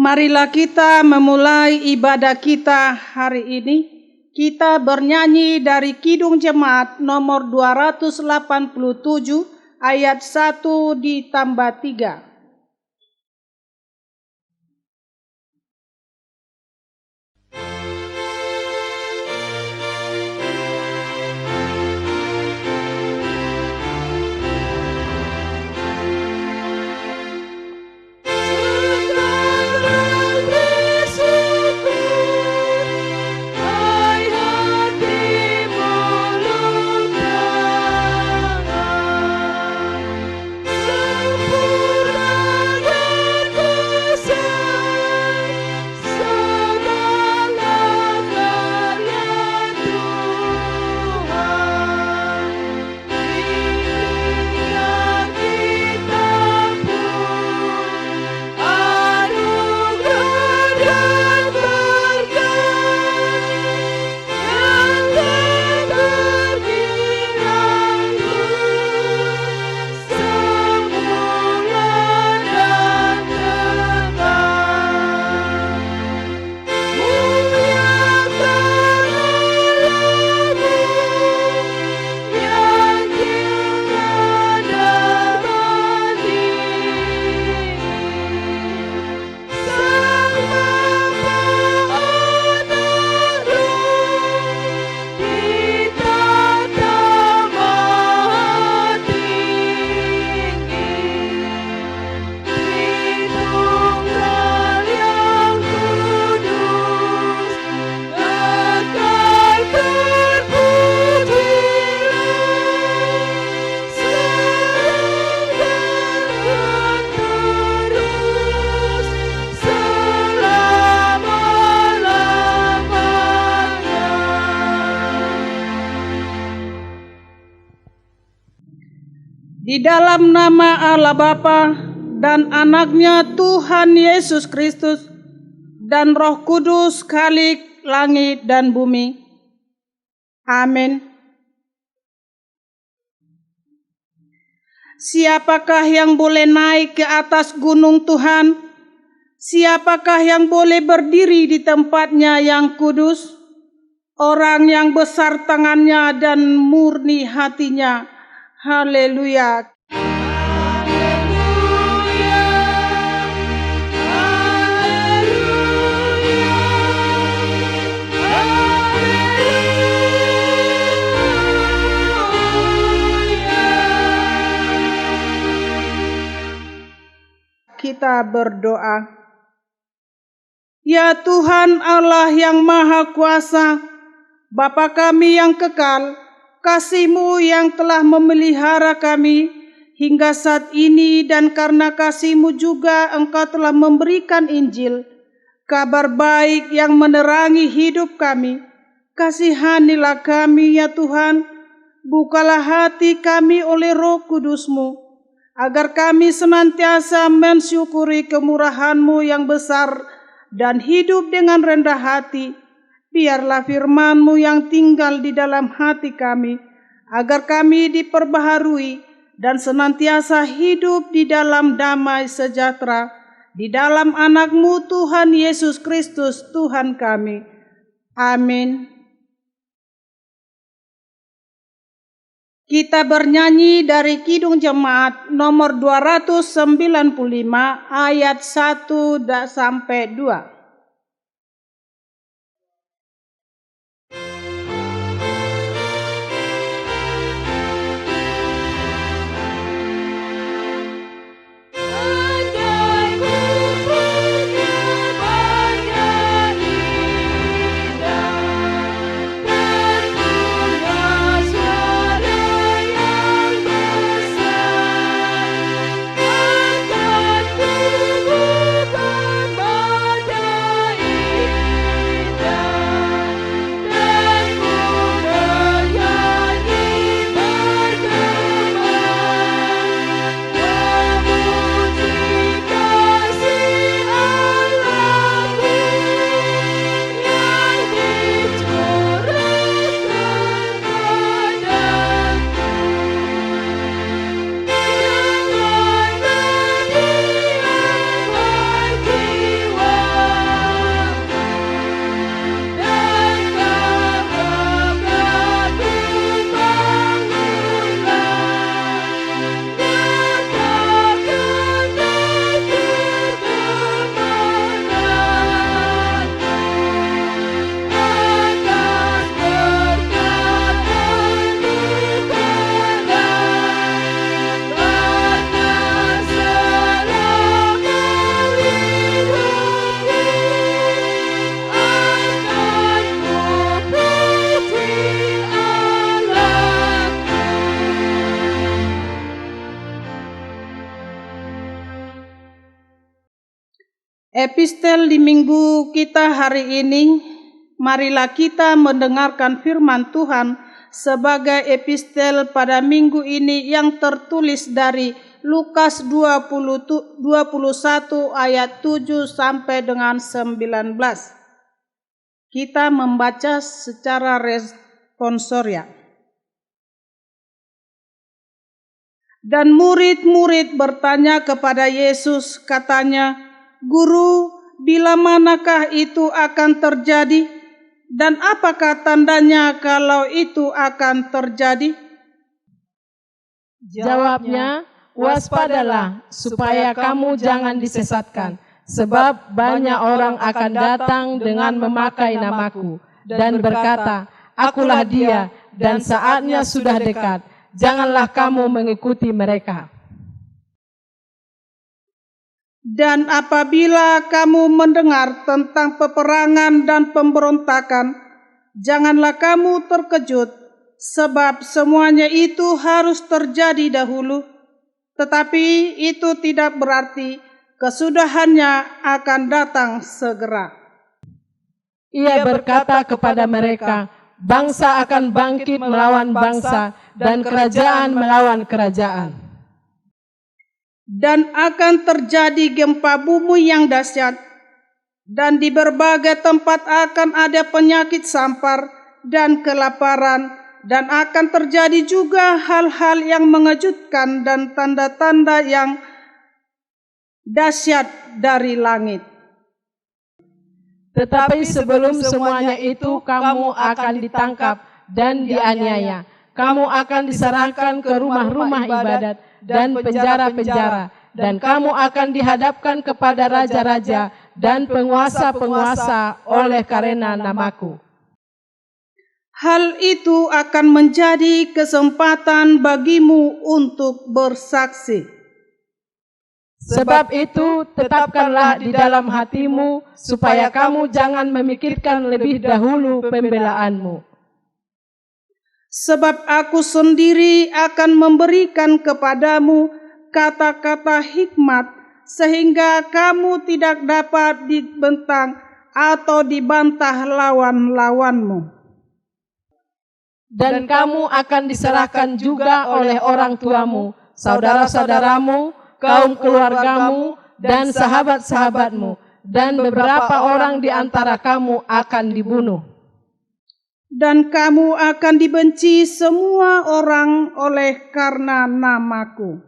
Marilah kita memulai ibadah kita hari ini. Kita bernyanyi dari Kidung Jemaat nomor 287 ayat 1 ditambah 3. Di dalam nama Allah Bapa dan Anaknya Tuhan Yesus Kristus dan Roh Kudus Khalik langit dan bumi. Amin. Siapakah yang boleh naik ke atas gunung Tuhan? Siapakah yang boleh berdiri di tempatnya yang kudus? Orang yang besar tangannya dan murni hatinya. Haleluya. Kita berdoa. Ya Tuhan Allah yang Maha Kuasa, Bapa kami yang kekal, kasih-Mu yang telah memelihara kami hingga saat ini, dan karena kasih-Mu juga Engkau telah memberikan Injil, kabar baik yang menerangi hidup kami. Kasihanilah kami ya Tuhan, bukalah hati kami oleh Roh Kudus-Mu, agar kami senantiasa mensyukuri kemurahan-Mu yang besar dan hidup dengan rendah hati. Biarlah firman-Mu yang tinggal di dalam hati kami, agar kami diperbaharui dan senantiasa hidup di dalam damai sejahtera, di dalam Anak-Mu Tuhan Yesus Kristus Tuhan kami. Amin. Kita bernyanyi dari Kidung Jemaat nomor 295 ayat 1 sampai 2. Badan Epistel di minggu kita hari ini, marilah kita mendengarkan firman Tuhan sebagai epistel pada minggu ini yang tertulis dari Lukas 21 ayat 7 sampai dengan 19. Kita membaca secara responsoria. Dan murid-murid bertanya kepada Yesus, katanya, "Guru, bila manakah itu akan terjadi? Dan apakah tandanya kalau itu akan terjadi?" Jawabnya, "Waspadalah supaya kamu jangan disesatkan, sebab banyak orang akan datang dengan memakai namaku dan berkata, 'Akulah dia,' dan saatnya sudah dekat. Janganlah kamu mengikuti mereka. Dan apabila kamu mendengar tentang peperangan dan pemberontakan, janganlah kamu terkejut, sebab semuanya itu harus terjadi dahulu, tetapi itu tidak berarti kesudahannya akan datang segera." Ia berkata kepada mereka, "Bangsa akan bangkit melawan bangsa, dan kerajaan melawan kerajaan. Dan akan terjadi gempa bumi yang dahsyat, dan di berbagai tempat akan ada penyakit sampar dan kelaparan, dan akan terjadi juga hal-hal yang mengejutkan dan tanda-tanda yang dahsyat dari langit. Tetapi sebelum semuanya itu kamu akan ditangkap dan dianiaya. Kamu akan diserahkan ke rumah-rumah ibadat dan penjara-penjara, dan kamu akan dihadapkan kepada raja-raja dan penguasa-penguasa oleh karena namaku. Hal itu akan menjadi kesempatan bagimu untuk bersaksi. Sebab itu tetapkanlah di dalam hatimu supaya kamu jangan memikirkan lebih dahulu pembelaanmu. Sebab aku sendiri akan memberikan kepadamu kata-kata hikmat, sehingga kamu tidak dapat dibentang atau dibantah lawan-lawanmu. Dan kamu akan diserahkan juga oleh orang tuamu, saudara-saudaramu, kaum keluargamu, dan sahabat-sahabatmu, dan beberapa orang di antara kamu akan dibunuh. Dan kamu akan dibenci semua orang oleh karena namaku.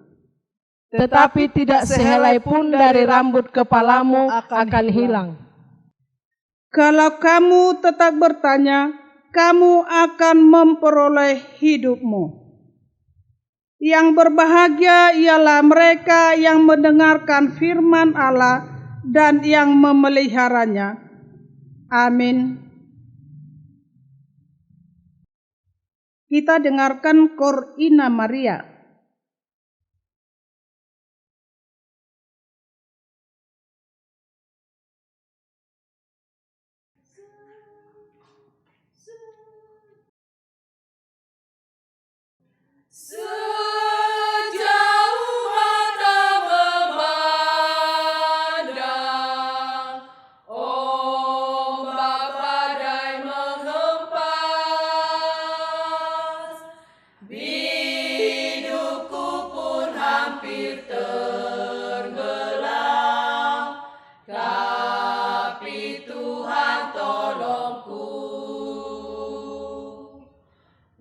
Tetapi tidak sehelai pun dari rambut kepalamu akan hilang. Kalau kamu tetap bertanya, kamu akan memperoleh hidupmu. Yang berbahagia ialah mereka yang mendengarkan firman Allah dan yang memeliharanya. Amin. Kita dengarkan Cor Inna Maria. Sejauh mata memandang, ombak badai menghempas, hidupku pun hampir tenggelam, tapi Tuhan tolongku.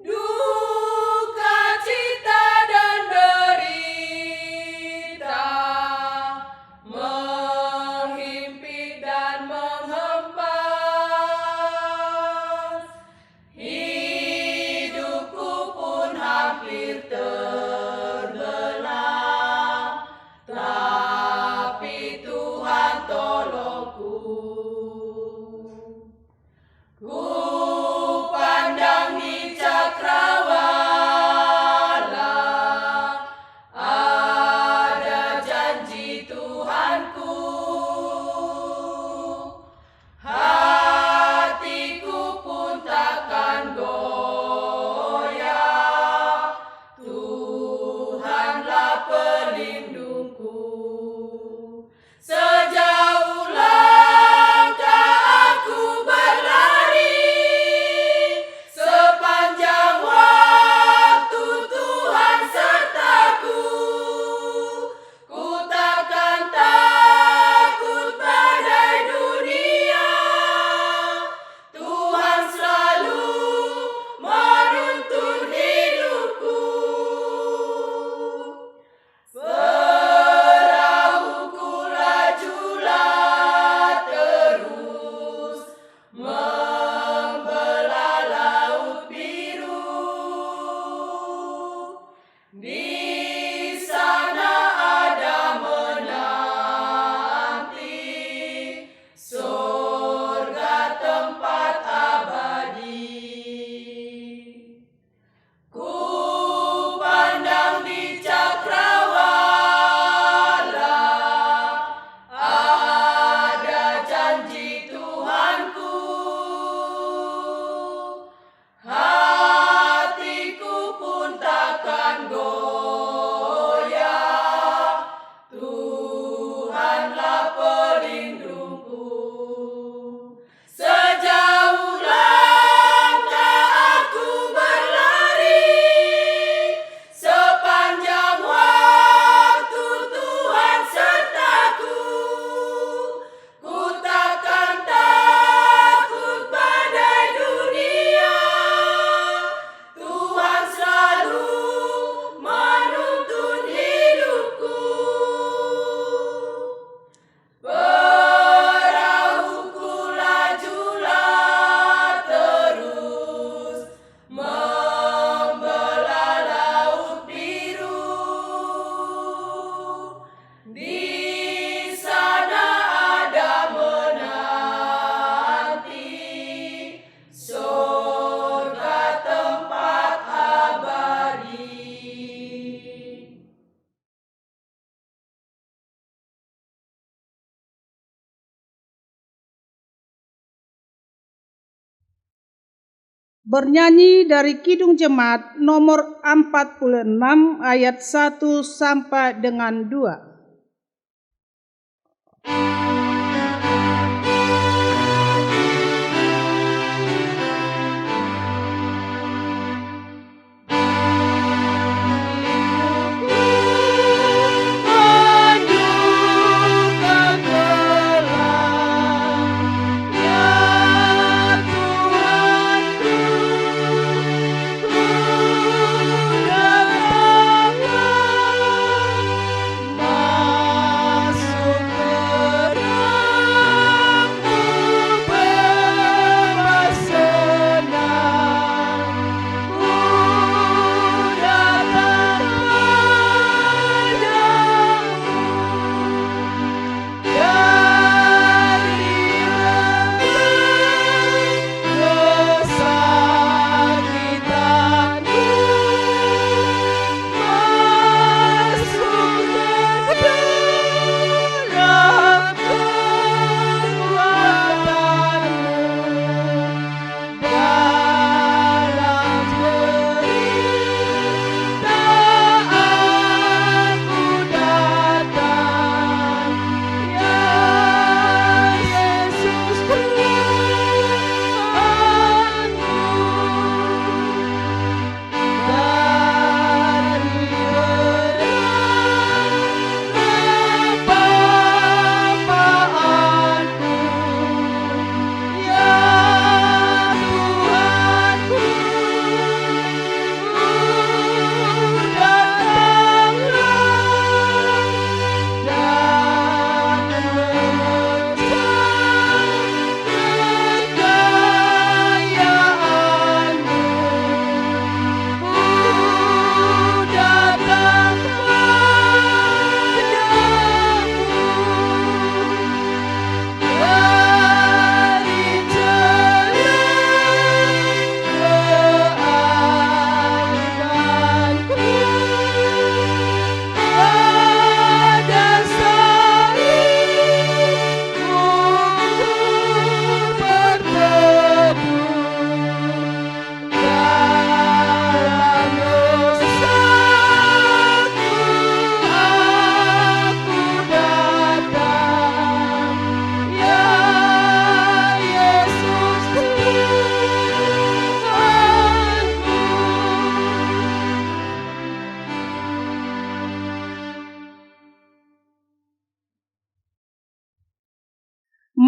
Duka cita bernyanyi dari Kidung Jemaat nomor 46 ayat 1 sampai dengan 2.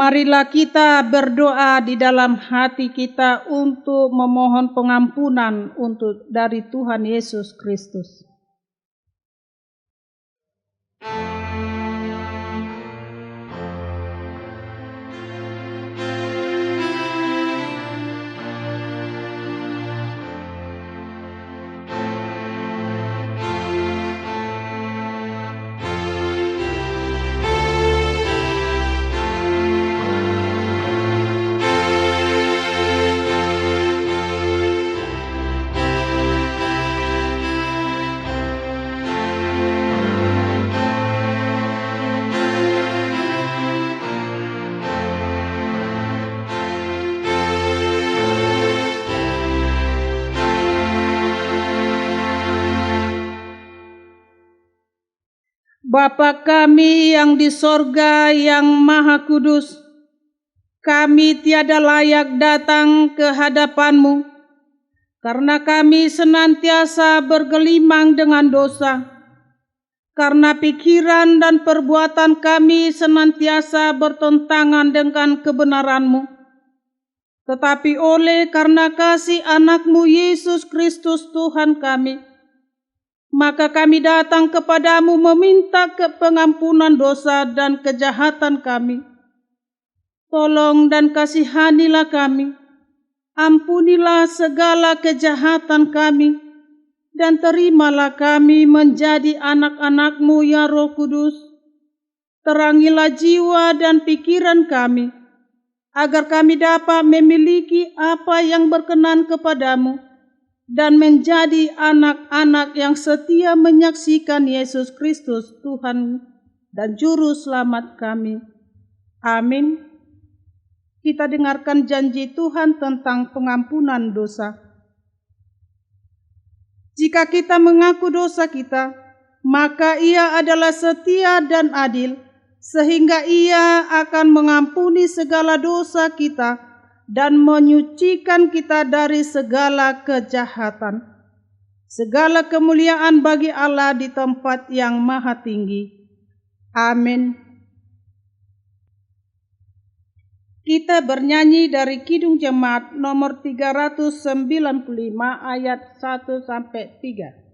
Marilah kita berdoa di dalam hati kita untuk memohon pengampunan dari Tuhan Yesus Kristus. Bapa kami yang di sorga yang maha kudus, kami tiada layak datang ke hadapan-Mu, karena kami senantiasa bergelimang dengan dosa, karena pikiran dan perbuatan kami senantiasa bertentangan dengan kebenaran-Mu. Tetapi oleh karena kasih anak-Mu Yesus Kristus Tuhan kami, maka kami datang kepadamu meminta pengampunan dosa dan kejahatan kami. Tolong dan kasihanilah kami, ampunilah segala kejahatan kami, dan terimalah kami menjadi anak-anak-Mu ya Roh Kudus. Terangilah jiwa dan pikiran kami, agar kami dapat memiliki apa yang berkenan kepadamu, dan menjadi anak-anak yang setia menyaksikan Yesus Kristus Tuhan dan Juru Selamat kami. Amin. kita dengarkan janji Tuhan tentang pengampunan dosa. Jika kita mengaku dosa kita, maka Ia adalah setia dan adil, sehingga Ia akan mengampuni segala dosa kita dan menyucikan kita dari segala kejahatan. Segala kemuliaan bagi Allah di tempat yang maha tinggi. Amin. Kita bernyanyi dari Kidung Jemaat nomor 395 ayat 1-3.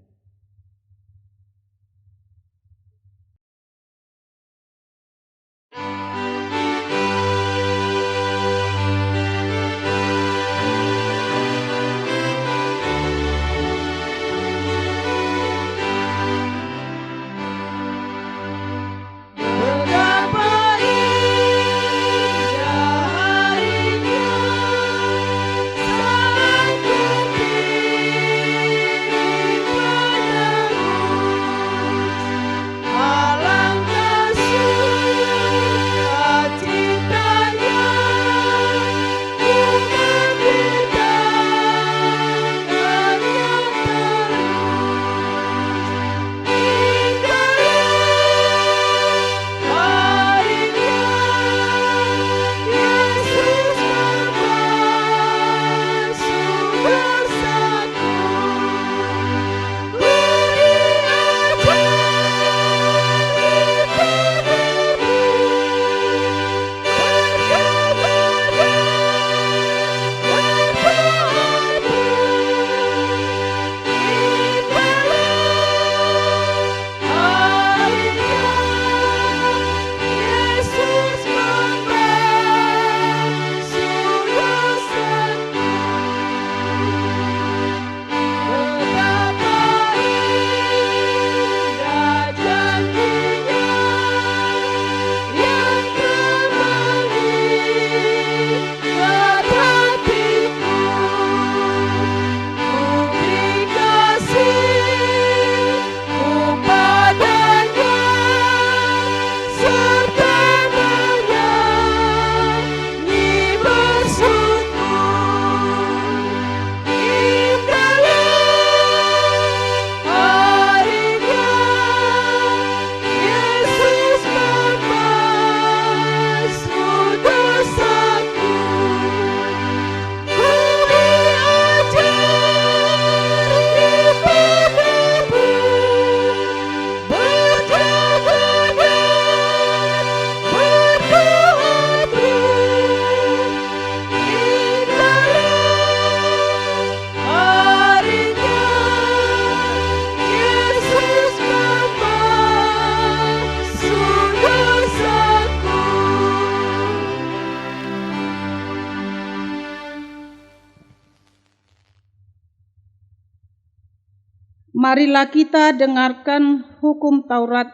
Marilah kita dengarkan hukum Taurat,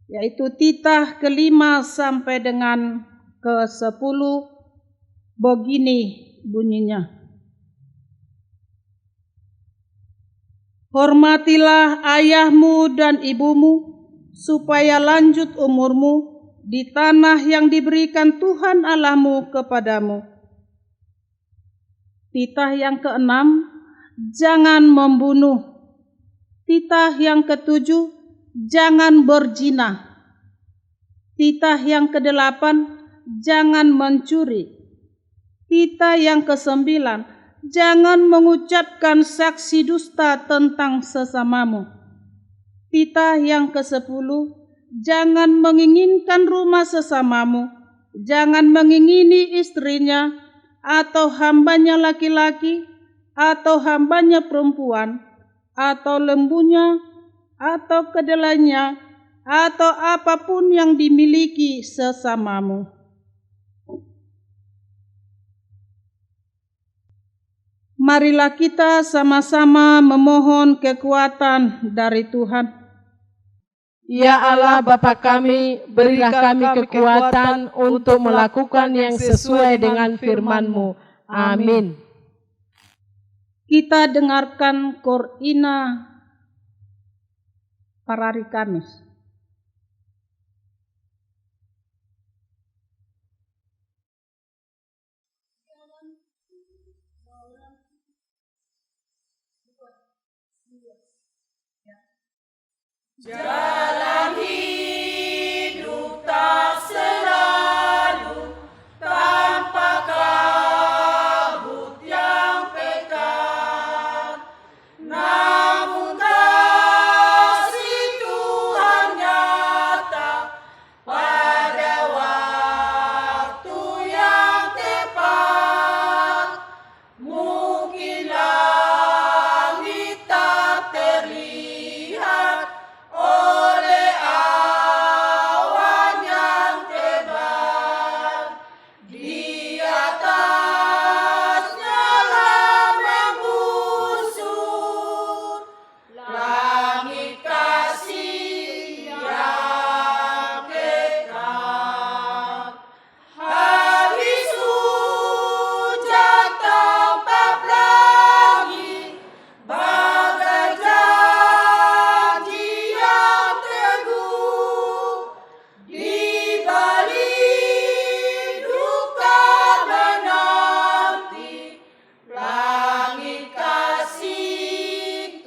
yaitu titah ke-5 sampai dengan ke-10. Begini bunyinya. Hormatilah ayahmu dan ibumu, supaya lanjut umurmu di tanah yang diberikan Tuhan Allahmu kepadamu. Titah yang ke-6, jangan membunuh. Titah yang ke-7, jangan berzina. Titah yang ke-8, jangan mencuri. Titah yang ke-9, jangan mengucapkan saksi dusta tentang sesamamu. Titah yang ke-10, jangan menginginkan rumah sesamamu. Jangan mengingini istrinya, atau hambanya laki-laki, atau hambanya perempuan, atau lembunya, atau kedelainya, atau apapun yang dimiliki sesamamu. Marilah kita sama-sama memohon kekuatan dari Tuhan. Ya Allah Bapa kami, berilah kami kekuatan untuk melakukan yang sesuai dengan firman-Mu. Amin. Kita dengarkan Korina Parari Kamis. Jalan hidup tak selalu tanpa kabut yang pekat, namun kasih Tuhan nyata pada waktu yang tepat. Mungkin langit tak terlihat oleh awan yang tebal, di atasnya membusur langit kasih yang kekal. Habis hujan tanpa pelangi, bagai janji yang teguh, di balik duka menanti langit kasih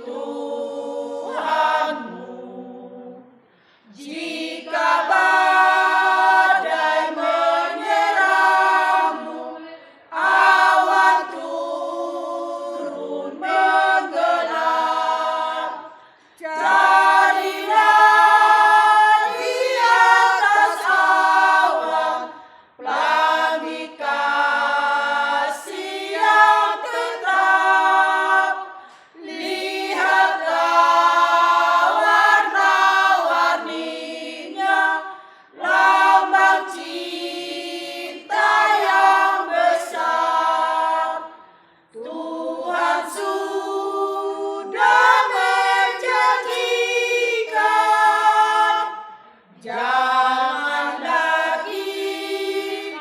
Tuhanmu. Jika badai menyerangmu, awan turun menggelap, carilah di atas awan pelangi kasih yang tetap. Lihatlah warna-warninya, lambang cinta yang besar. Tuhan sudah menjanjikan, jangan lagi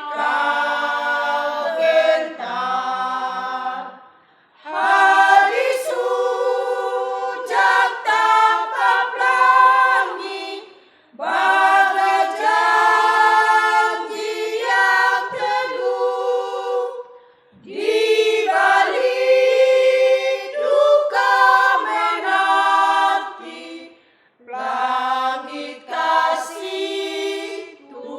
kau gentar. Habis hujan tanpa pelangi, bagai janji yang teguh, di balik duka menanti langit kasih Tuhanmu.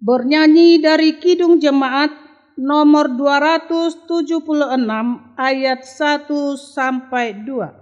Bernyanyi dari Kidung Jemaat nomor 276 ayat 1 sampai 2.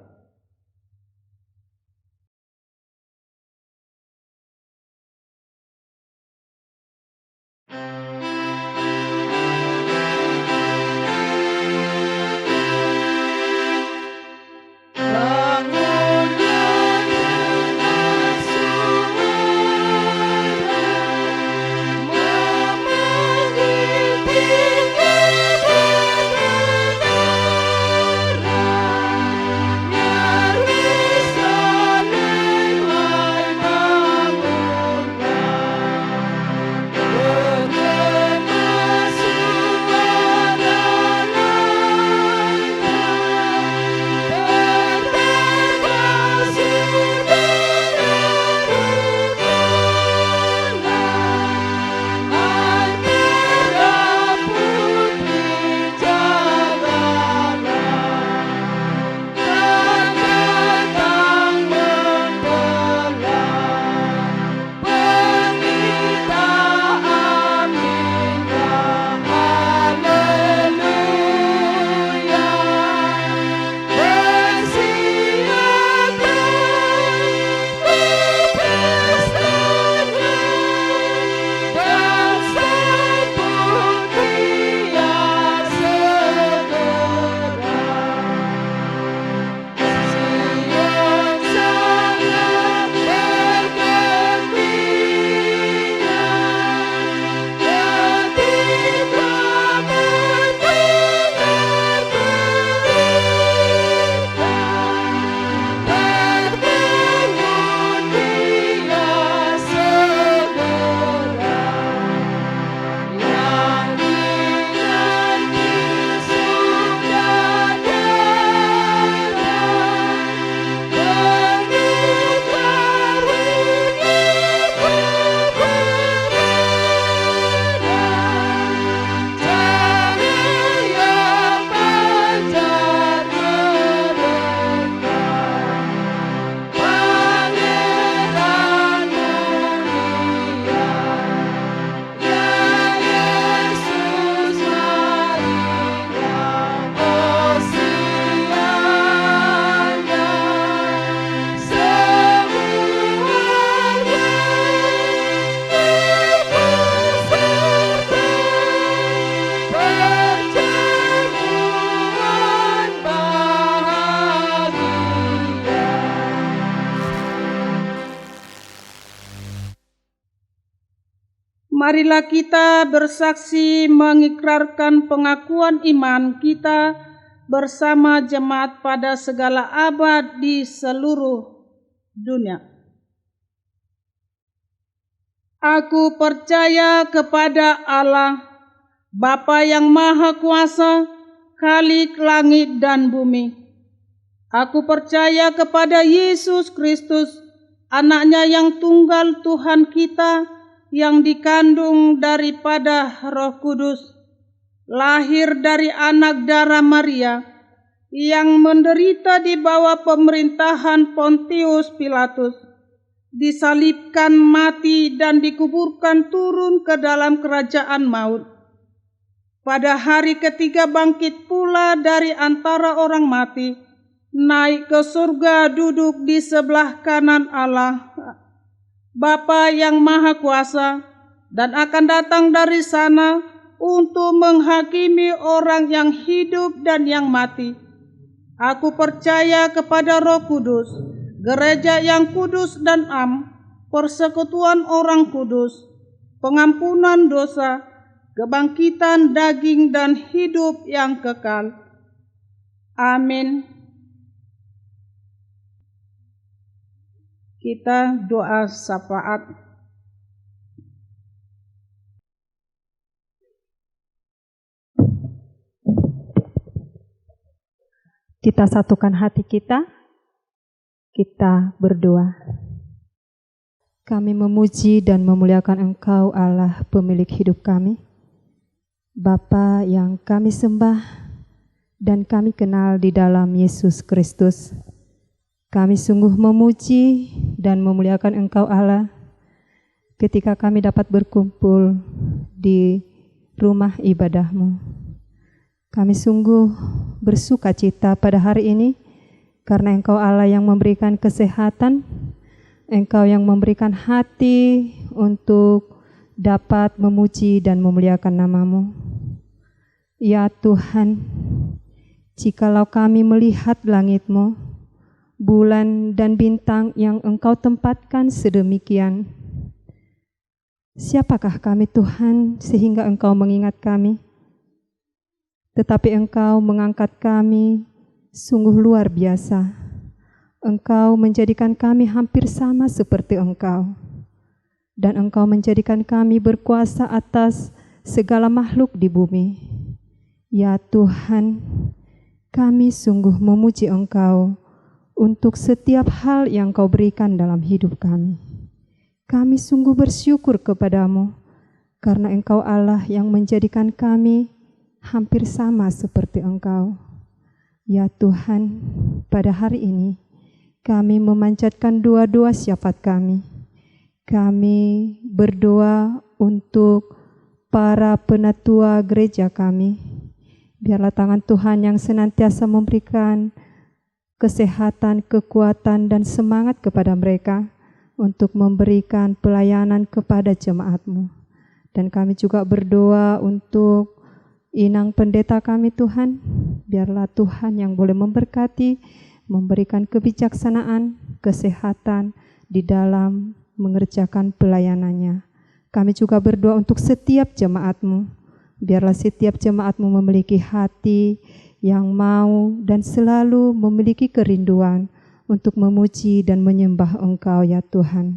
Marilah kita bersaksi mengikrarkan pengakuan iman kita bersama jemaat pada segala abad di seluruh dunia. Aku percaya kepada Allah, Bapa yang Maha Kuasa, Khalik langit dan bumi. Aku percaya kepada Yesus Kristus, Anaknya yang tunggal Tuhan kita, yang dikandung daripada Roh Kudus, lahir dari anak darah Maria, yang menderita di bawah pemerintahan Pontius Pilatus, disalibkan, mati, dan dikuburkan turun ke dalam kerajaan maut. Pada hari ketiga bangkit pula dari antara orang mati, naik ke surga, duduk di sebelah kanan Allah, Bapa yang Maha Kuasa, dan akan datang dari sana untuk menghakimi orang yang hidup dan yang mati. Aku percaya kepada Roh Kudus, gereja yang kudus dan am, persekutuan orang kudus, pengampunan dosa, kebangkitan daging dan hidup yang kekal. Amin. Kita doa syafaat. Kita satukan hati kita berdoa. Kami memuji dan memuliakan Engkau, Allah pemilik hidup kami, Bapa yang kami sembah dan kami kenal di dalam Yesus Kristus. Kami sungguh memuji dan memuliakan Engkau, Allah, ketika kami dapat berkumpul di rumah ibadah-Mu. Kami sungguh bersuka cita pada hari ini, karena Engkau Allah yang memberikan kesehatan, Engkau yang memberikan hati untuk dapat memuji dan memuliakan nama-Mu. Ya Tuhan, jikalau kami melihat langit-Mu, bulan dan bintang yang Engkau tempatkan sedemikian, siapakah kami Tuhan sehingga Engkau mengingat kami? Tetapi Engkau mengangkat kami sungguh luar biasa. Engkau menjadikan kami hampir sama seperti Engkau, dan Engkau menjadikan kami berkuasa atas segala makhluk di bumi. Ya Tuhan, kami sungguh memuji Engkau untuk setiap hal yang Kau berikan dalam hidup kami. Kami sungguh bersyukur kepadamu, karena Engkau Allah yang menjadikan kami hampir sama seperti Engkau. Ya Tuhan, pada hari ini kami memanjatkan doa-doa syafaat kami. Kami berdoa untuk para penatua gereja kami. Biarlah tangan Tuhan yang senantiasa memberikan kesehatan, kekuatan, dan semangat kepada mereka untuk memberikan pelayanan kepada jemaat-Mu. Dan kami juga berdoa untuk inang pendeta kami Tuhan. Biarlah Tuhan yang boleh memberkati, memberikan kebijaksanaan, kesehatan di dalam mengerjakan pelayanannya. Kami juga berdoa untuk setiap jemaat-Mu. Biarlah setiap jemaat-Mu memiliki hati yang mau dan selalu memiliki kerinduan untuk memuji dan menyembah Engkau, ya Tuhan.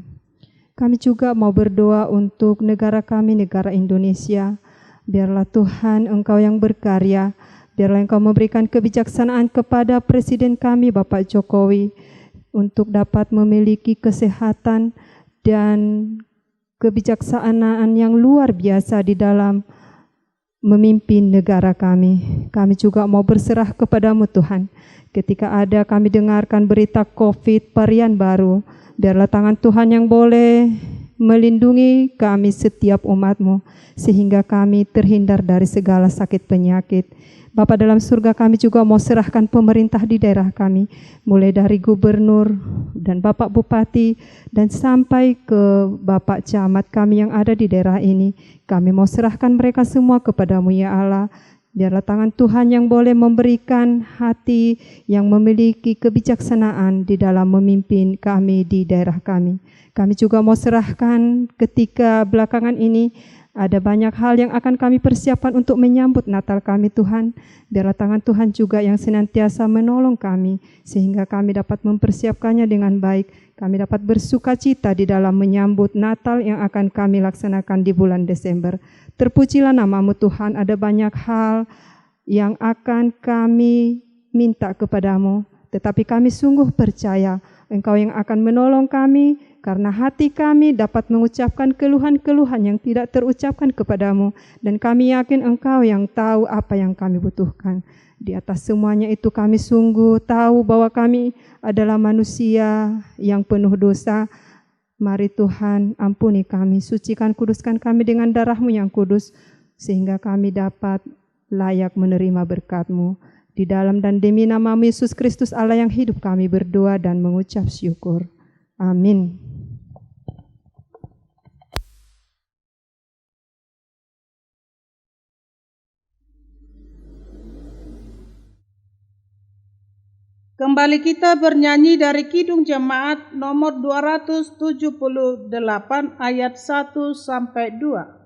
Kami juga mau berdoa untuk negara kami, negara Indonesia. Biarlah Tuhan Engkau yang berkarya, biarlah Engkau memberikan kebijaksanaan kepada Presiden kami, Bapak Jokowi, untuk dapat memiliki kesehatan dan kebijaksanaan yang luar biasa di dalam memimpin negara kami. Kami juga mau berserah kepadamu Tuhan. Ketika ada kami dengarkan berita COVID varian baru, biarlah tangan Tuhan yang boleh melindungi kami setiap umat-Mu, sehingga kami terhindar dari segala sakit penyakit. Bapa dalam surga, kami juga mau serahkan pemerintah di daerah kami, mulai dari gubernur dan Bapak Bupati dan sampai ke Bapak Camat kami yang ada di daerah ini. Kami mau serahkan mereka semua kepadamu ya Allah. Biarlah tangan Tuhan yang boleh memberikan hati yang memiliki kebijaksanaan di dalam memimpin kami di daerah kami. Kami juga mau serahkan ketika belakangan ini Ada banyak hal yang akan kami persiapkan untuk menyambut Natal kami Tuhan. Biarlah tangan Tuhan juga yang senantiasa menolong kami, sehingga kami dapat mempersiapkannya dengan baik. Kami dapat bersuka cita di dalam menyambut Natal yang akan kami laksanakan di bulan Desember. Terpujilah nama-Mu Tuhan, ada banyak hal yang akan kami minta kepadamu, tetapi kami sungguh percaya Engkau yang akan menolong kami, karena hati kami dapat mengucapkan keluhan-keluhan yang tidak terucapkan kepadamu, dan kami yakin Engkau yang tahu apa yang kami butuhkan. Di atas semuanya itu kami sungguh tahu bahwa kami adalah manusia yang penuh dosa. Mari Tuhan ampuni kami, sucikan, kuduskan kami dengan darah-Mu yang kudus, sehingga kami dapat layak menerima berkat-Mu. Di dalam dan demi nama-Mu Yesus Kristus Allah yang hidup kami berdoa dan mengucap syukur. Amin. Kembali kita bernyanyi dari Kidung Jemaat nomor 278 ayat 1 sampai 2.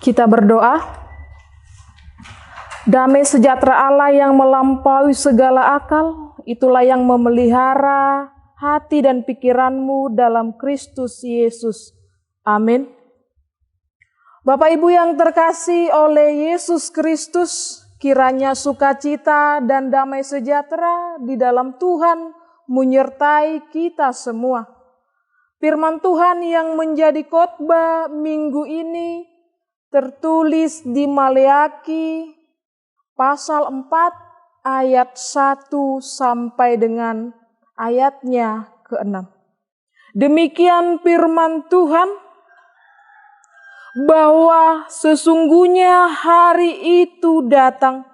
Kita berdoa. Damai sejahtera Allah yang melampaui segala akal, itulah yang memelihara hati dan pikiranmu dalam Kristus Yesus. Amin. Bapak Ibu yang terkasih oleh Yesus Kristus, kiranya sukacita dan damai sejahtera di dalam Tuhan menyertai kita semua. Firman Tuhan yang menjadi khotbah minggu ini tertulis di Maleakhi pasal 4 ayat 1 sampai dengan ayatnya ke-6. Demikian firman Tuhan, bahwa sesungguhnya hari itu datang,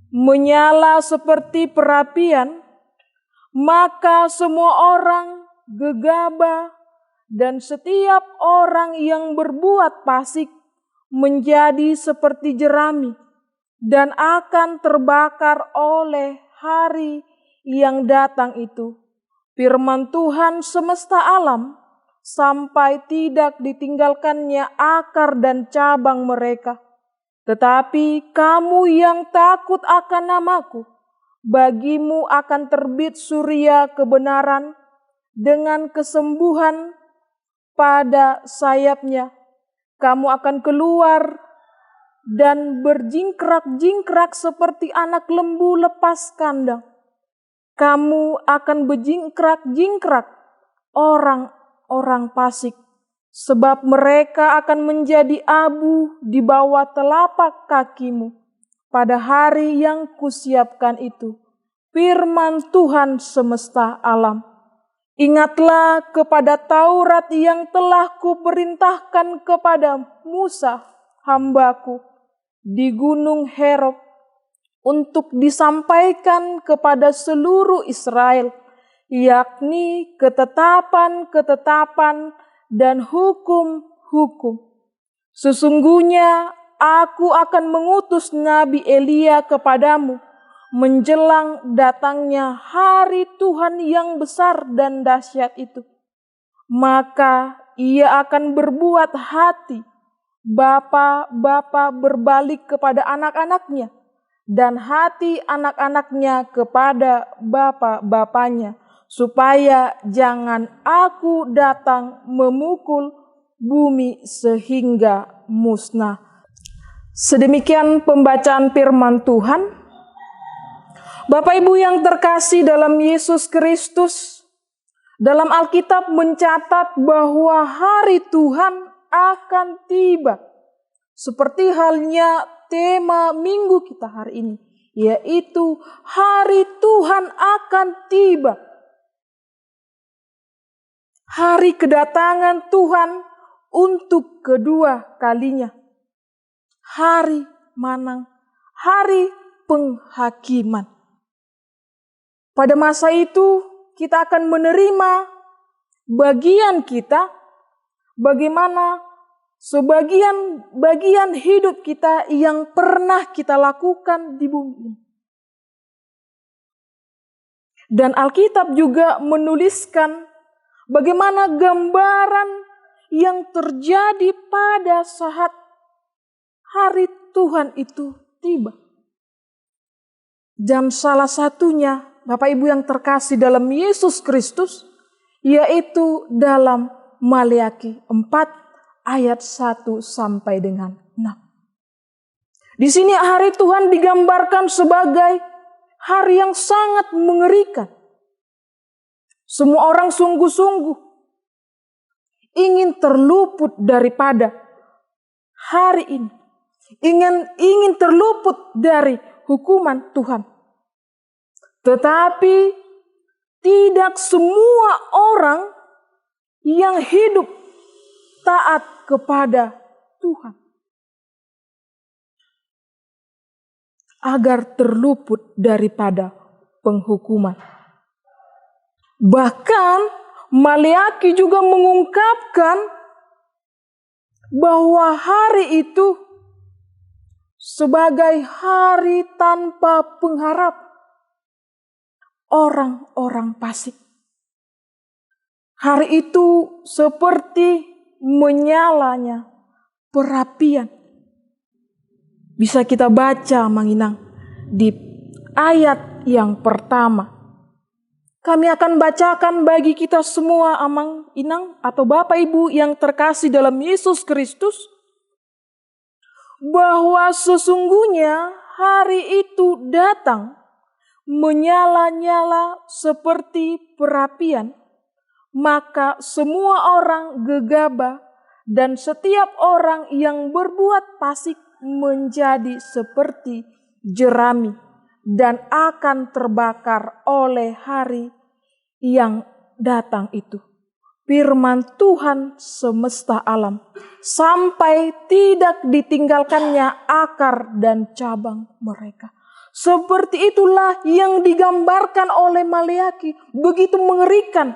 menyala seperti perapian, maka semua orang gegabah dan setiap orang yang berbuat fasik menjadi seperti jerami dan akan terbakar oleh hari yang datang itu. Firman Tuhan semesta alam sampai tidak ditinggalkannya akar dan cabang mereka. Tetapi kamu yang takut akan namaku, bagimu akan terbit surya kebenaran dengan kesembuhan pada sayapnya. Kamu akan keluar dan berjingkrak-jingkrak seperti anak lembu lepas kandang. Kamu akan berjingkrak-jingkrak orang-orang fasik, sebab mereka akan menjadi abu di bawah telapak kakimu pada hari yang kusiapkan itu. Firman Tuhan semesta alam. Ingatlah kepada Taurat yang telah kuperintahkan kepada Musa, hambaku, di Gunung Hereb, untuk disampaikan kepada seluruh Israel, yakni ketetapan-ketetapan dan hukum-hukum. Sesungguhnya aku akan mengutus Nabi Elia kepadamu menjelang datangnya hari Tuhan yang besar dan dahsyat itu. Maka ia akan berbuat hati bapa-bapa berbalik kepada anak-anaknya, dan hati anak-anaknya kepada bapa-bapanya, supaya jangan aku datang memukul bumi sehingga musnah. Sedemikian pembacaan firman Tuhan. Bapak Ibu yang terkasih dalam Yesus Kristus, dalam Alkitab mencatat bahwa hari Tuhan akan tiba. Seperti halnya tema minggu kita hari ini, yaitu hari Tuhan akan tiba. Hari kedatangan Tuhan untuk kedua kalinya. Hari Manang, hari penghakiman. Pada masa itu kita akan menerima bagian kita, bagaimana bagian hidup kita yang pernah kita lakukan di bumi ini. Dan Alkitab juga menuliskan bagaimana gambaran yang terjadi pada saat hari Tuhan itu tiba. Dan salah satunya, Bapak Ibu yang terkasih dalam Yesus Kristus, yaitu dalam Maleakhi 4 ayat 1 sampai dengan 6. Di sini hari Tuhan digambarkan sebagai hari yang sangat mengerikan. Semua orang sungguh-sungguh ingin terluput daripada hari ini. Ingin terluput dari hukuman Tuhan. Tetapi tidak semua orang yang hidup taat kepada Tuhan agar terluput daripada penghukuman. Bahkan Maleakhi juga mengungkapkan bahwa hari itu sebagai hari tanpa pengharap orang-orang fasik. Hari itu seperti menyalanya perapian. Bisa kita baca Manginang di ayat yang pertama. Kami akan bacakan bagi kita semua Amang Inang atau Bapak Ibu yang terkasih dalam Yesus Kristus, bahwa sesungguhnya hari itu datang menyala-nyala seperti perapian, maka semua orang gegabah dan setiap orang yang berbuat fasik menjadi seperti jerami dan akan terbakar oleh hari yang datang itu. Firman Tuhan semesta alam, sampai tidak ditinggalkannya akar dan cabang mereka. Seperti itulah yang digambarkan oleh Maleakhi, begitu mengerikan.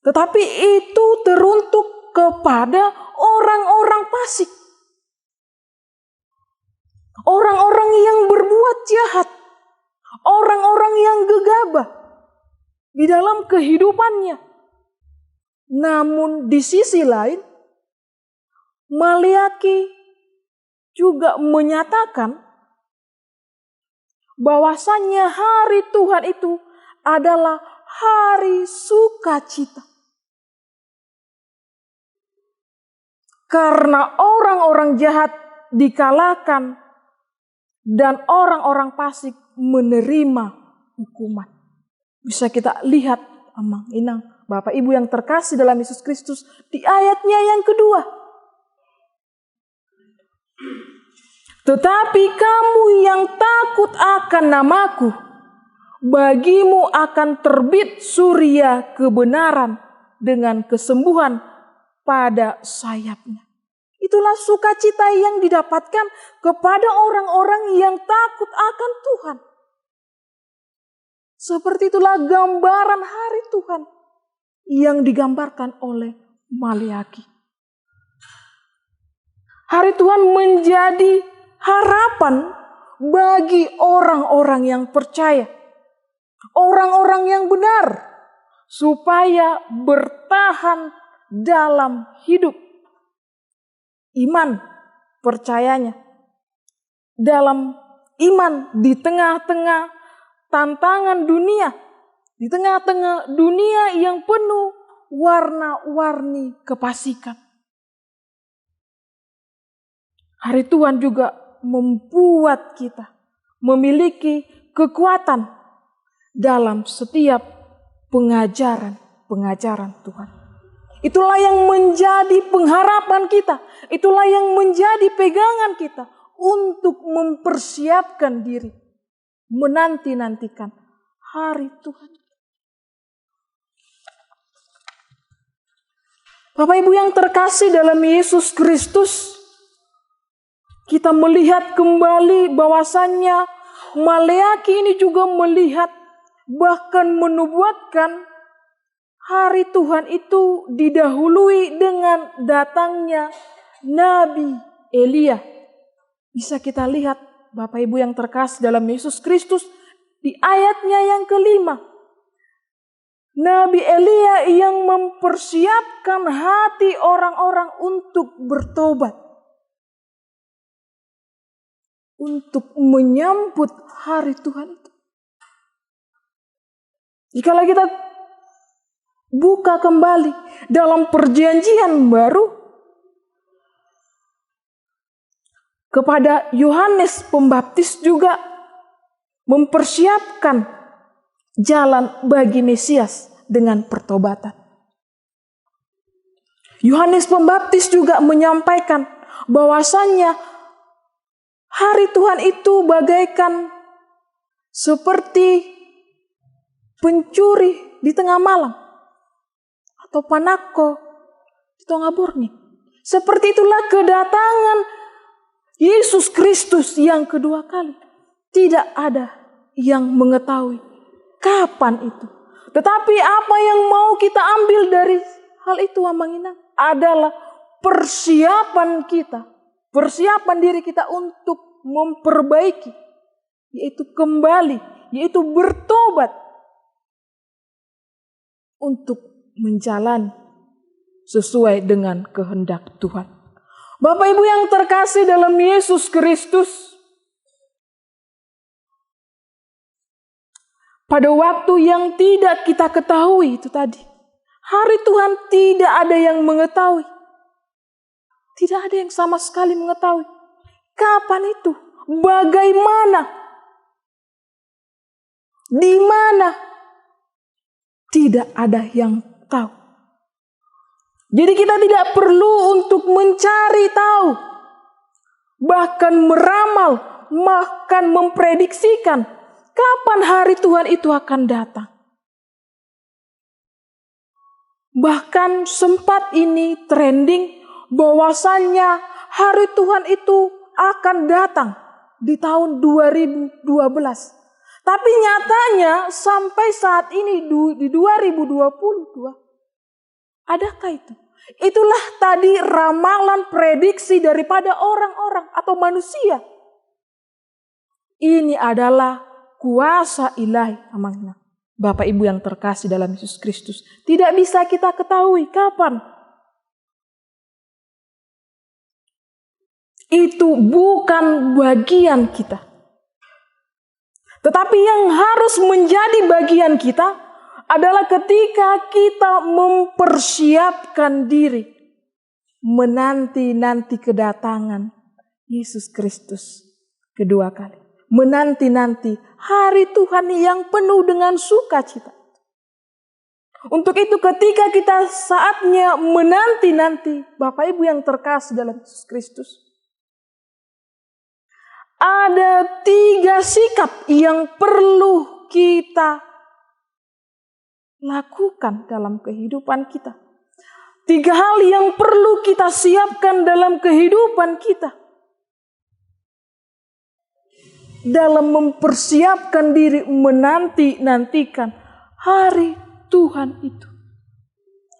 Tetapi itu teruntuk kepada orang-orang fasik. Orang-orang yang berbuat jahat. Orang-orang yang gegabah di dalam kehidupannya. Namun di sisi lain, Maleakhi juga menyatakan bahwasannya hari Tuhan itu adalah hari sukacita. Karena orang-orang jahat dikalahkan dan orang-orang fasik menerima hukuman. Bisa kita lihat, Amang Inang, Bapak Ibu yang terkasih dalam Yesus Kristus, di ayatnya yang kedua. Tetapi kamu yang takut akan namaku, bagimu akan terbit surya kebenaran dengan kesembuhan pada sayapnya. Itulah sukacita yang didapatkan kepada orang-orang yang takut akan Tuhan. Seperti itulah gambaran hari Tuhan yang digambarkan oleh Maleakhi. Hari Tuhan menjadi harapan bagi orang-orang yang percaya, orang-orang yang benar, supaya bertahan dalam hidup iman percayanya, dalam iman di tengah-tengah tantangan dunia, di tengah-tengah dunia yang penuh warna-warni kefasikan. Hari Tuhan juga membuat kita memiliki kekuatan dalam setiap pengajaran Tuhan. Itulah yang menjadi pengharapan kita. Itulah yang menjadi pegangan kita untuk mempersiapkan diri, menanti-nantikan hari Tuhan. Bapak Ibu yang terkasih dalam Yesus Kristus, kita melihat kembali bahwasannya Maleakhi ini juga melihat, bahkan menubuatkan hari Tuhan itu didahului dengan datangnya Nabi Elia. Bisa kita lihat Bapak Ibu yang terkasih dalam Yesus Kristus di ayatnya yang kelima. Nabi Elia yang mempersiapkan hati orang-orang untuk bertobat, untuk menyambut hari Tuhan itu. Jikalau kita buka kembali dalam perjanjian baru, kepada Yohanes Pembaptis juga mempersiapkan jalan bagi Mesias dengan pertobatan. Yohanes Pembaptis juga menyampaikan bahwasannya hari Tuhan itu bagaikan seperti pencuri di tengah malam atau panako di tengah burni. Seperti itulah kedatangan Yesus Kristus yang kedua kali. Tidak ada yang mengetahui kapan itu. Tetapi apa yang mau kita ambil dari hal itu, Amang Inang, adalah persiapan kita, persiapan diri kita untuk memperbaiki, yaitu kembali, yaitu bertobat untuk menjalani sesuai dengan kehendak Tuhan. Bapak Ibu yang terkasih dalam Yesus Kristus, pada waktu yang tidak kita ketahui itu tadi, hari Tuhan tidak ada yang mengetahui. Tidak ada yang sama sekali mengetahui. Kapan itu? Bagaimana? Di mana? Tidak ada yang tahu. Jadi kita tidak perlu untuk mencari tahu, bahkan meramal, bahkan memprediksikan kapan hari Tuhan itu akan datang. Bahkan sempat ini trending bahwasannya hari Tuhan itu akan datang di tahun 2012. Tapi nyatanya sampai saat ini di 2022, adakah itu? Itulah tadi ramalan prediksi daripada orang-orang atau manusia. Ini adalah kuasa ilahi, Amang. Bapak Ibu yang terkasih dalam Yesus Kristus, tidak bisa kita ketahui kapan. Itu bukan bagian kita. Tetapi yang harus menjadi bagian kita adalah ketika kita mempersiapkan diri menanti-nanti kedatangan Yesus Kristus kedua kali. Menanti-nanti hari Tuhan yang penuh dengan sukacita. Untuk itu ketika kita saatnya menanti-nanti, Bapak Ibu yang terkasih dalam Yesus Kristus, ada 3 sikap yang perlu kita lakukan dalam kehidupan kita. 3 hal yang perlu kita siapkan dalam kehidupan kita. Dalam mempersiapkan diri menanti-nantikan hari Tuhan itu.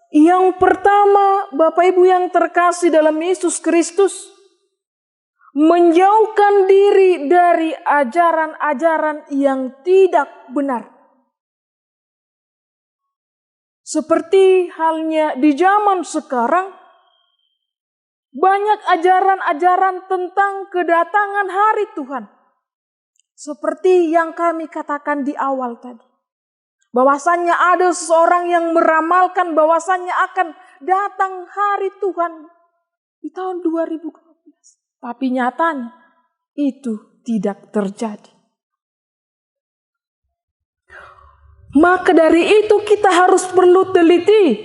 Yang pertama, Bapak Ibu yang terkasih dalam Yesus Kristus, menjauhkan diri dari ajaran-ajaran yang tidak benar. Seperti halnya di zaman sekarang, banyak ajaran-ajaran tentang kedatangan hari Tuhan. Seperti yang kami katakan di awal tadi. Bahwasannya ada seseorang yang meramalkan bahwasannya akan datang hari Tuhan di tahun 2012. Tapi nyatanya itu tidak terjadi. Maka dari itu kita harus perlu teliti.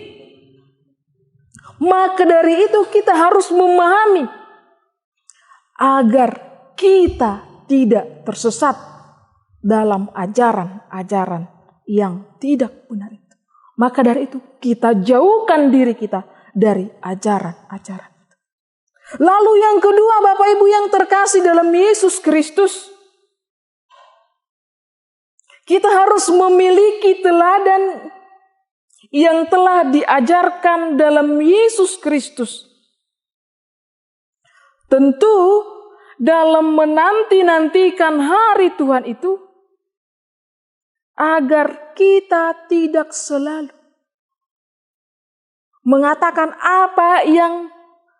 Maka dari itu kita harus memahami agar kita tidak tersesat dalam ajaran-ajaran yang tidak benar itu. Maka dari itu kita jauhkan diri kita dari ajaran-ajaran itu. Lalu yang kedua, Bapak Ibu yang terkasih dalam Yesus Kristus, kita harus memiliki teladan yang telah diajarkan dalam Yesus Kristus. Tentu dalam menanti-nantikan hari Tuhan itu, agar kita tidak selalu mengatakan apa yang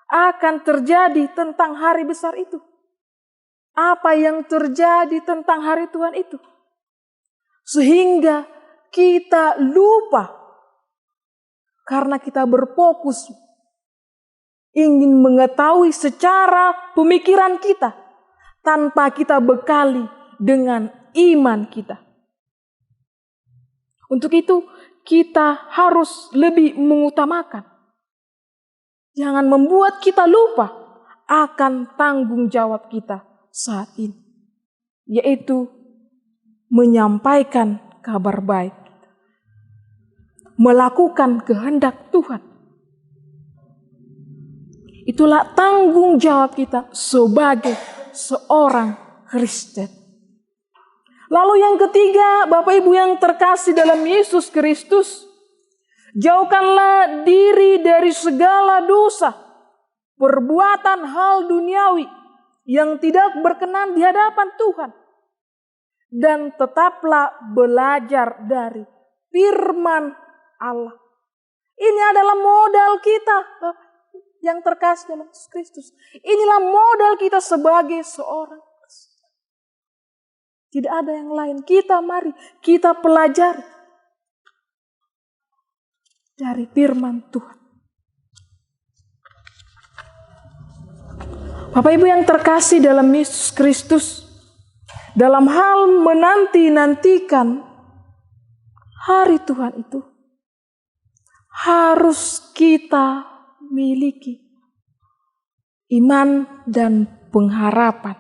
akan terjadi tentang hari besar itu. Apa yang terjadi tentang hari Tuhan itu. Sehingga kita lupa karena kita berfokus ingin mengetahui secara pemikiran kita tanpa kita bekali dengan iman kita. Untuk itu kita harus lebih mengutamakan. Jangan membuat kita lupa akan tanggung jawab kita saat ini. Yaitu menyampaikan kabar baik. Melakukan kehendak Tuhan. Itulah tanggung jawab kita sebagai seorang Kristen. Lalu yang ketiga, Bapak Ibu yang terkasih dalam Yesus Kristus, jauhkanlah diri dari segala dosa, perbuatan hal duniawi yang tidak berkenan di hadapan Tuhan. Dan tetaplah belajar dari firman Allah. Ini adalah modal kita, Bapak yang terkasih dalam Yesus Kristus. Inilah modal kita sebagai seorang Kristen. Tidak ada yang lain. Mari kita pelajari dari firman Tuhan. Bapak Ibu yang terkasih dalam Yesus Kristus, dalam hal menanti-nantikan hari Tuhan itu, harus kita miliki iman dan pengharapan.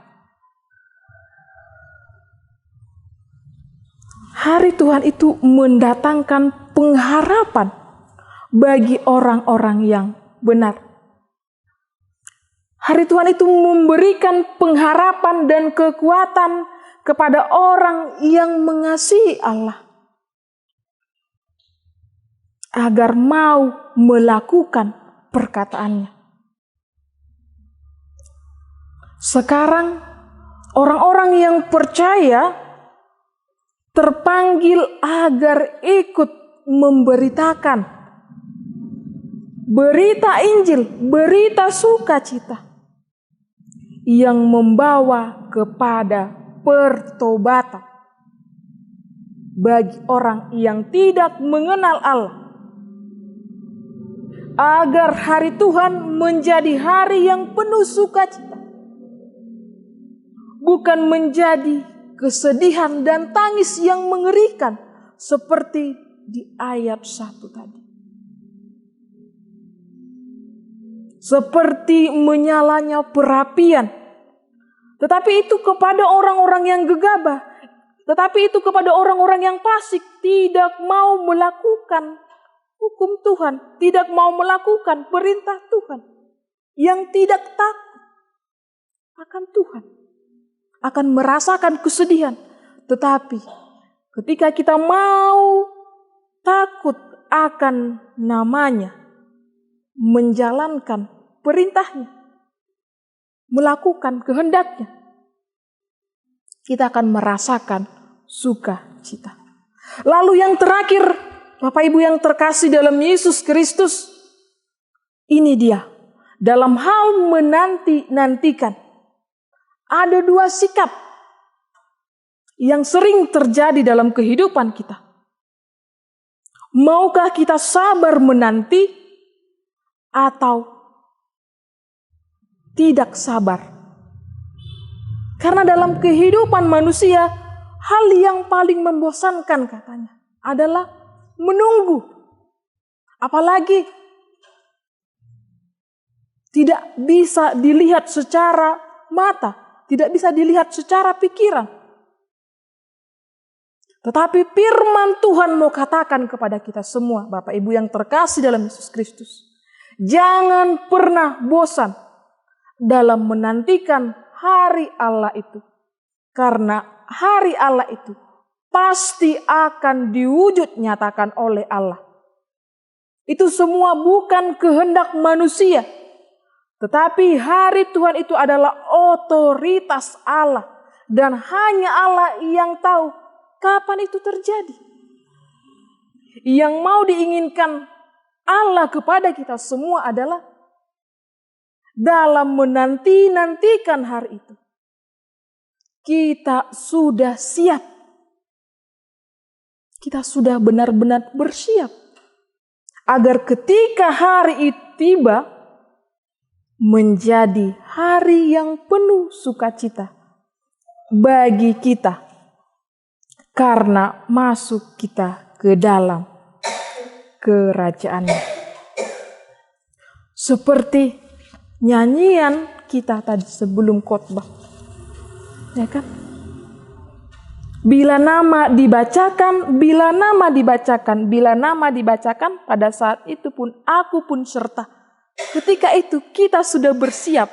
Hari Tuhan itu mendatangkan pengharapan bagi orang-orang yang benar. Hari Tuhan itu memberikan pengharapan dan kekuatan kepada orang yang mengasihi Allah, agar mau melakukan perkataannya. Sekarang orang-orang yang percaya terpanggil agar ikut memberitakan berita Injil, berita sukacita yang membawa kepada pertobatan bagi orang yang tidak mengenal Allah, agar hari Tuhan menjadi hari yang penuh sukacita, bukan menjadi kesedihan dan tangis yang mengerikan seperti di ayat 1 tadi. Seperti menyalanya perapian, tetapi itu kepada orang-orang yang gegabah, tetapi itu kepada orang-orang yang fasik, tidak mau melakukan hukum Tuhan, tidak mau melakukan perintah Tuhan, yang tidak takut akan Tuhan, akan merasakan kesedihan. Tetapi ketika kita mau takut akan namanya, menjalankan perintahnya, melakukan kehendaknya, kita akan merasakan sukacita. Lalu yang terakhir, Bapak Ibu yang terkasih dalam Yesus Kristus, ini dia, dalam hal menanti-nantikan, ada 2 sikap yang sering terjadi dalam kehidupan kita. Maukah kita sabar menanti atau tidak sabar? Karena dalam kehidupan manusia, hal yang paling membosankan katanya adalah menunggu. Apalagi tidak bisa dilihat secara mata, tidak bisa dilihat secara pikiran. Tetapi firman Tuhan mau katakan kepada kita semua, Bapak Ibu yang terkasih dalam Yesus Kristus, jangan pernah bosan dalam menantikan hari Allah itu. Karena hari Allah itu pasti akan diwujud nyatakan oleh Allah. Itu semua bukan kehendak manusia, tetapi hari Tuhan itu adalah otoritas Allah. Dan hanya Allah yang tahu kapan itu terjadi. Yang mau diinginkan Allah kepada kita semua adalah dalam menanti-nantikan hari itu, kita sudah siap. Kita sudah benar-benar bersiap. Agar ketika hari itu tiba, menjadi hari yang penuh sukacita bagi kita. Karena masuk kita ke dalam kerajaan-Nya. Seperti nyanyian kita tadi sebelum khotbah. Ya kan? Bila nama dibacakan, bila nama dibacakan, bila nama dibacakan, pada saat itu pun aku pun serta. Ketika itu kita sudah bersiap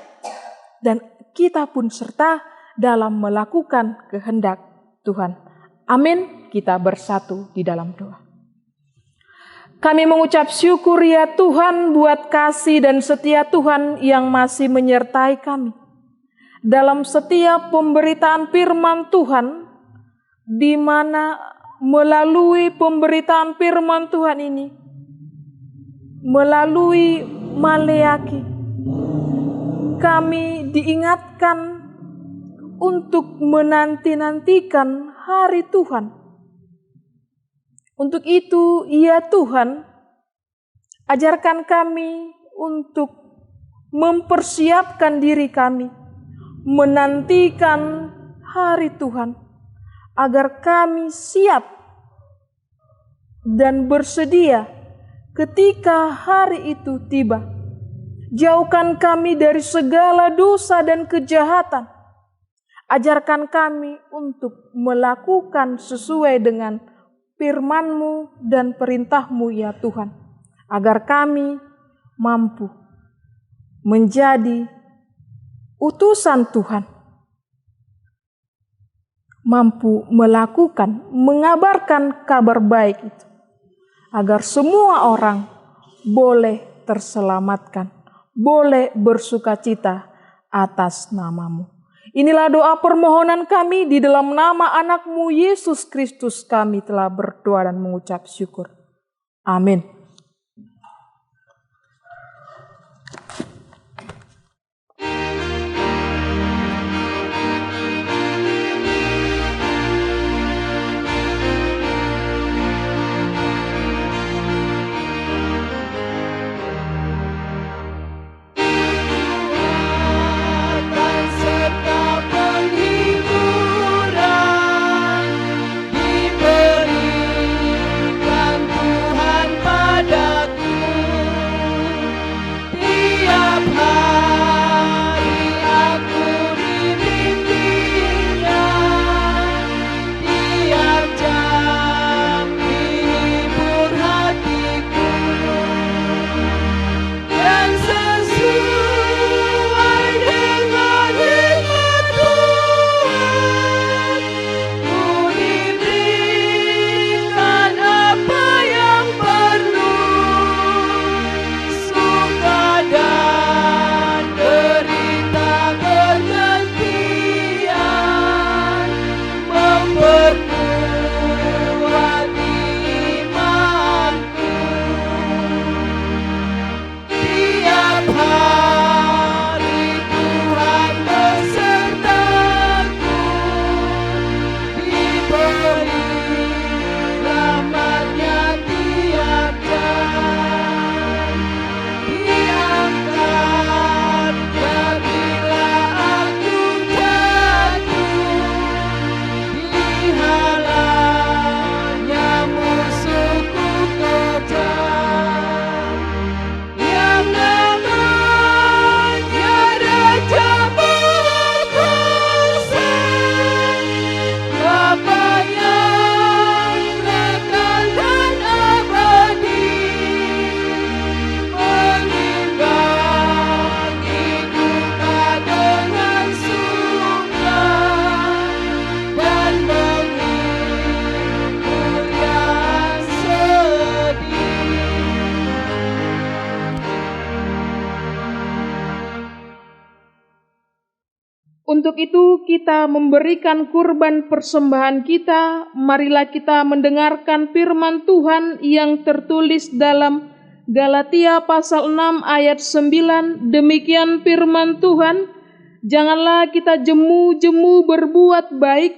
dan kita pun serta dalam melakukan kehendak Tuhan. Amin. Kita bersatu di dalam doa. Kami mengucap syukur ya Tuhan buat kasih dan setia Tuhan yang masih menyertai kami. Dalam setiap pemberitaan firman Tuhan, di mana melalui pemberitaan firman Tuhan ini, melalui Maleaki, kami diingatkan untuk menanti-nantikan hari Tuhan. Untuk itu, ya Tuhan, ajarkan kami untuk mempersiapkan diri kami, menantikan hari Tuhan, agar kami siap dan bersedia ketika hari itu tiba. Jauhkan kami dari segala dosa dan kejahatan. Ajarkan kami untuk melakukan sesuai dengan firman-Mu dan perintah-Mu ya Tuhan. Agar kami mampu menjadi utusan Tuhan. Mampu melakukan, mengabarkan kabar baik itu. Agar semua orang boleh terselamatkan, boleh bersukacita atas nama-Mu. Inilah doa permohonan kami di dalam nama anak-Mu Yesus Kristus kami telah berdoa dan mengucap syukur. Amin. Untuk itu kita memberikan kurban persembahan kita. Marilah kita mendengarkan firman Tuhan yang tertulis dalam Galatia pasal 6 ayat 9. Demikian firman Tuhan, janganlah kita jemu-jemu berbuat baik,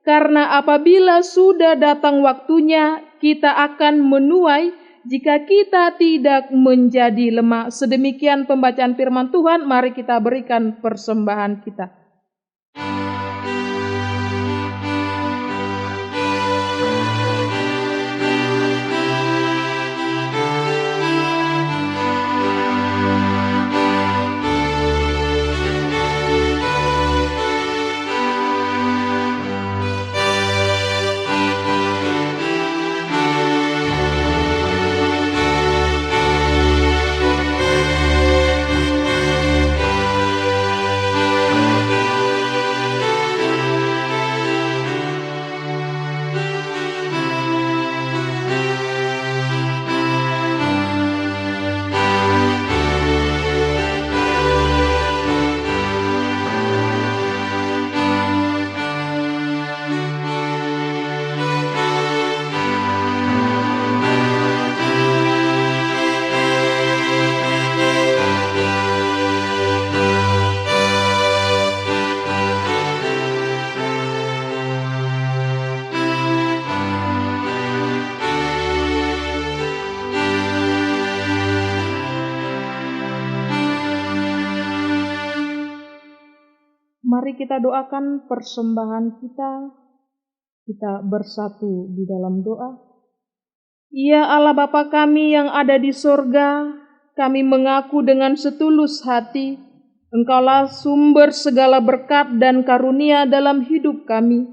karena apabila sudah datang waktunya, kita akan menuai jika kita tidak menjadi lemah. Sedemikian pembacaan firman Tuhan, mari kita berikan persembahan kita. Mari kita doakan persembahan kita. Kita bersatu di dalam doa. Ya Allah Bapa kami yang ada di sorga, kami mengaku dengan setulus hati, Engkaulah sumber segala berkat dan karunia dalam hidup kami.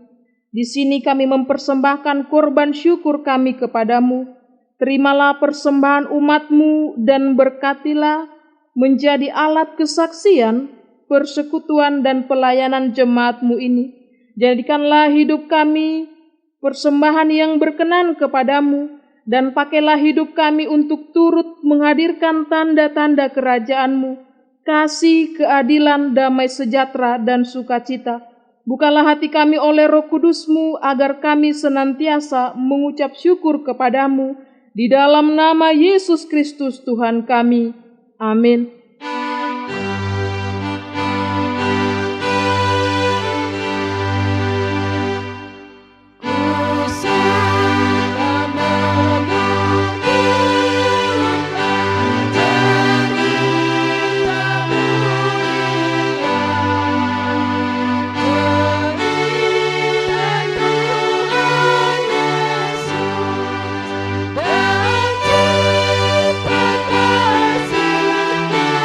Di sini kami mempersembahkan korban syukur kami kepadamu. Terimalah persembahan umat-Mu dan berkatilah menjadi alat kesaksian, persekutuan dan pelayanan jemaat-Mu ini. Jadikanlah hidup kami persembahan yang berkenan kepadamu, dan pakailah hidup kami untuk turut menghadirkan tanda-tanda kerajaan-Mu, kasih, keadilan, damai sejahtera, dan sukacita. Bukalah hati kami oleh Roh Kudus-Mu, agar kami senantiasa mengucap syukur kepadamu, di dalam nama Yesus Kristus Tuhan kami. Amin. Dan cipta kasih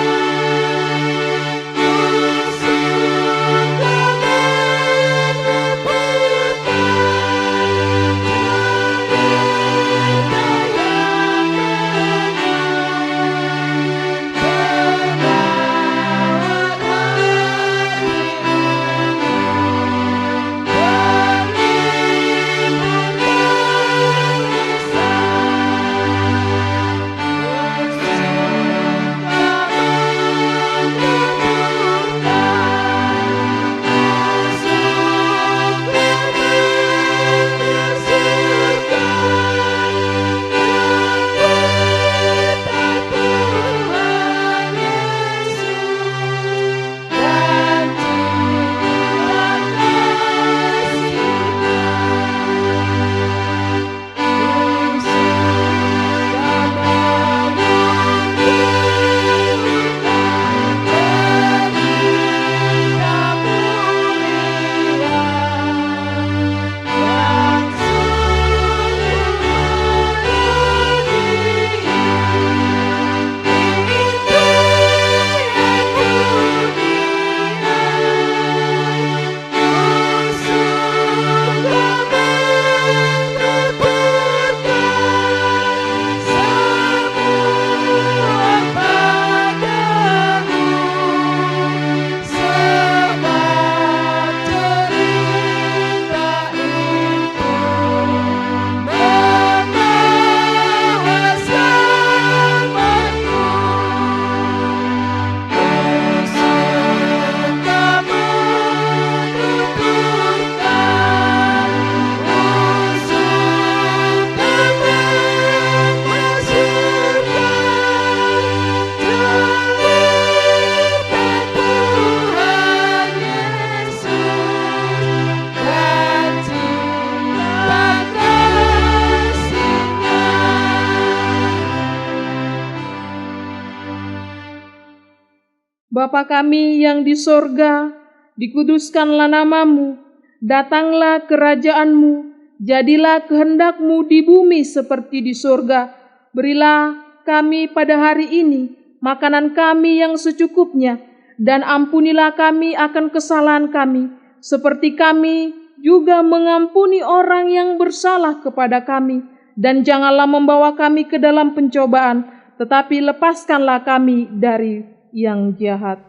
Bapa kami yang di sorga, dikuduskanlah namamu, datanglah kerajaanmu, jadilah kehendak-Mu di bumi seperti di sorga. Berilah kami pada hari ini makanan kami yang secukupnya, dan ampunilah kami akan kesalahan kami, seperti kami juga mengampuni orang yang bersalah kepada kami. Dan janganlah membawa kami ke dalam pencobaan, tetapi lepaskanlah kami dari yang jahat.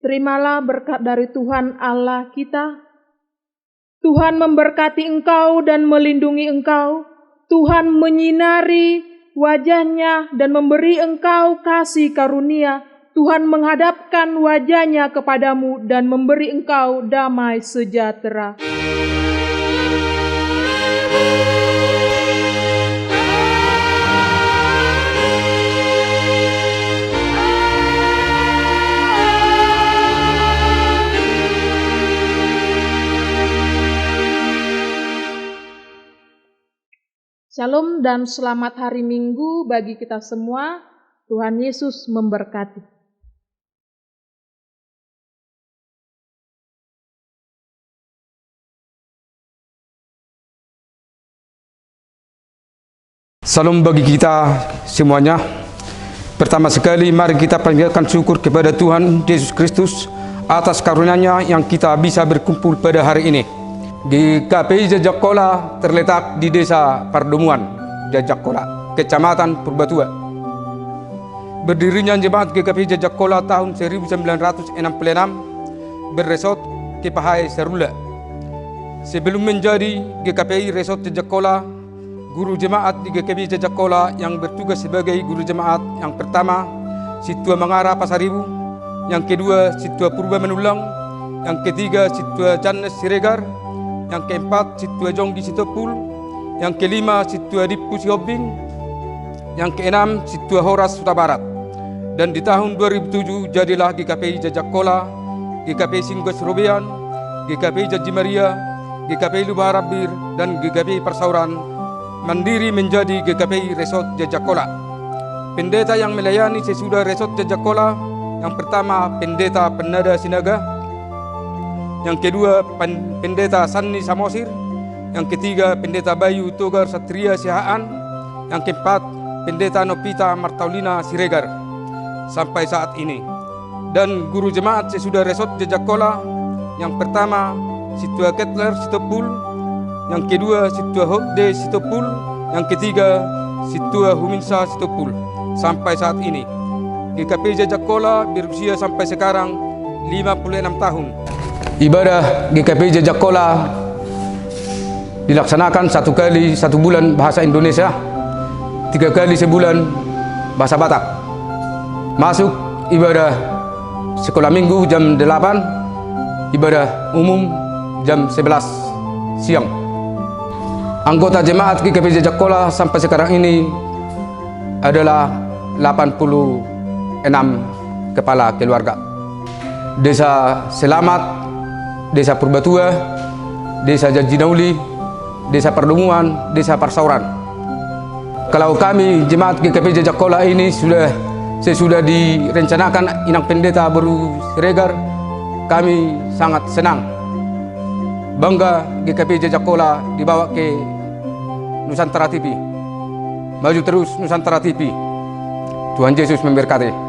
Terimalah berkat dari Tuhan Allah kita. Tuhan memberkati engkau dan melindungi engkau. Tuhan menyinari wajahnya dan memberi engkau kasih karunia. Tuhan menghadapkan wajahnya kepadamu dan memberi engkau damai sejahtera. Shalom dan selamat hari Minggu bagi kita semua. Tuhan Yesus memberkati. Salam bagi kita semuanya. Pertama sekali mari kita panjatkan syukur kepada Tuhan Yesus Kristus atas karunia-Nya yang kita bisa berkumpul pada hari ini. GKPI Jajakola terletak di Desa Pardemuan, Jajakola, Kecamatan Purbatua. Berdirinya jemaat GKPI Jajakola tahun 1966 berresort ke Pahai Serula. Sebelum menjadi GKPI Resort Jajakola, guru jemaat di GKPI Jajakola yang bertugas sebagai guru jemaat yang pertama Situa Mangara Pasaribu, yang kedua Situa Purba Menulang, yang ketiga Situa Jannes Siregar, yang keempat Situa Jong di Sitopul, yang kelima Situa Dipu Siobing, yang keenam Situa Horas Suta Barat. Dan di tahun 2007 jadilah GKPI Jajakola, GKPI Singgo Serobean, GKPI Janji Maria, GKPI Lubah Rabir, dan GKPI Persauran mandiri menjadi GKPI Resort Jajakola. Pendeta yang melayani sesudah Resort Jajakola, yang pertama Pendeta Penada Sinaga, yang kedua Pendeta Sanni Samosir, yang ketiga Pendeta Bayu Togar Satria Sihaan, yang keempat Pendeta Nopita Martaulina Siregar sampai saat ini. Dan guru jemaat sesudah Resort Jajakola, yang pertama Situa Ketler Sitopul, yang kedua Situa Hotde Sitopul, yang ketiga Situa Huminsa Sitopul sampai saat ini. GKPI Jajakola berusia sampai sekarang 56 tahun. Ibadah GKPI Jajakola dilaksanakan 1 kali 1 bulan bahasa Indonesia, 3 kali sebulan bahasa Batak. Masuk ibadah sekolah minggu jam 8, ibadah umum jam 11 siang. Anggota jemaat GKPI Jajakola sampai sekarang ini adalah 86 kepala keluarga. Desa Selamat, Desa Purbatua, Desa Janji Nauli, Desa Pardemuan, Desa Persauran. Kalau kami jemaat GKPI Jajakola ini sesudah direncanakan inang pendeta baru Siregar, kami sangat senang. Bangga GKPI Jajakola dibawa ke Nusantara TV. Maju terus Nusantara TV. Tuhan Yesus memberkati.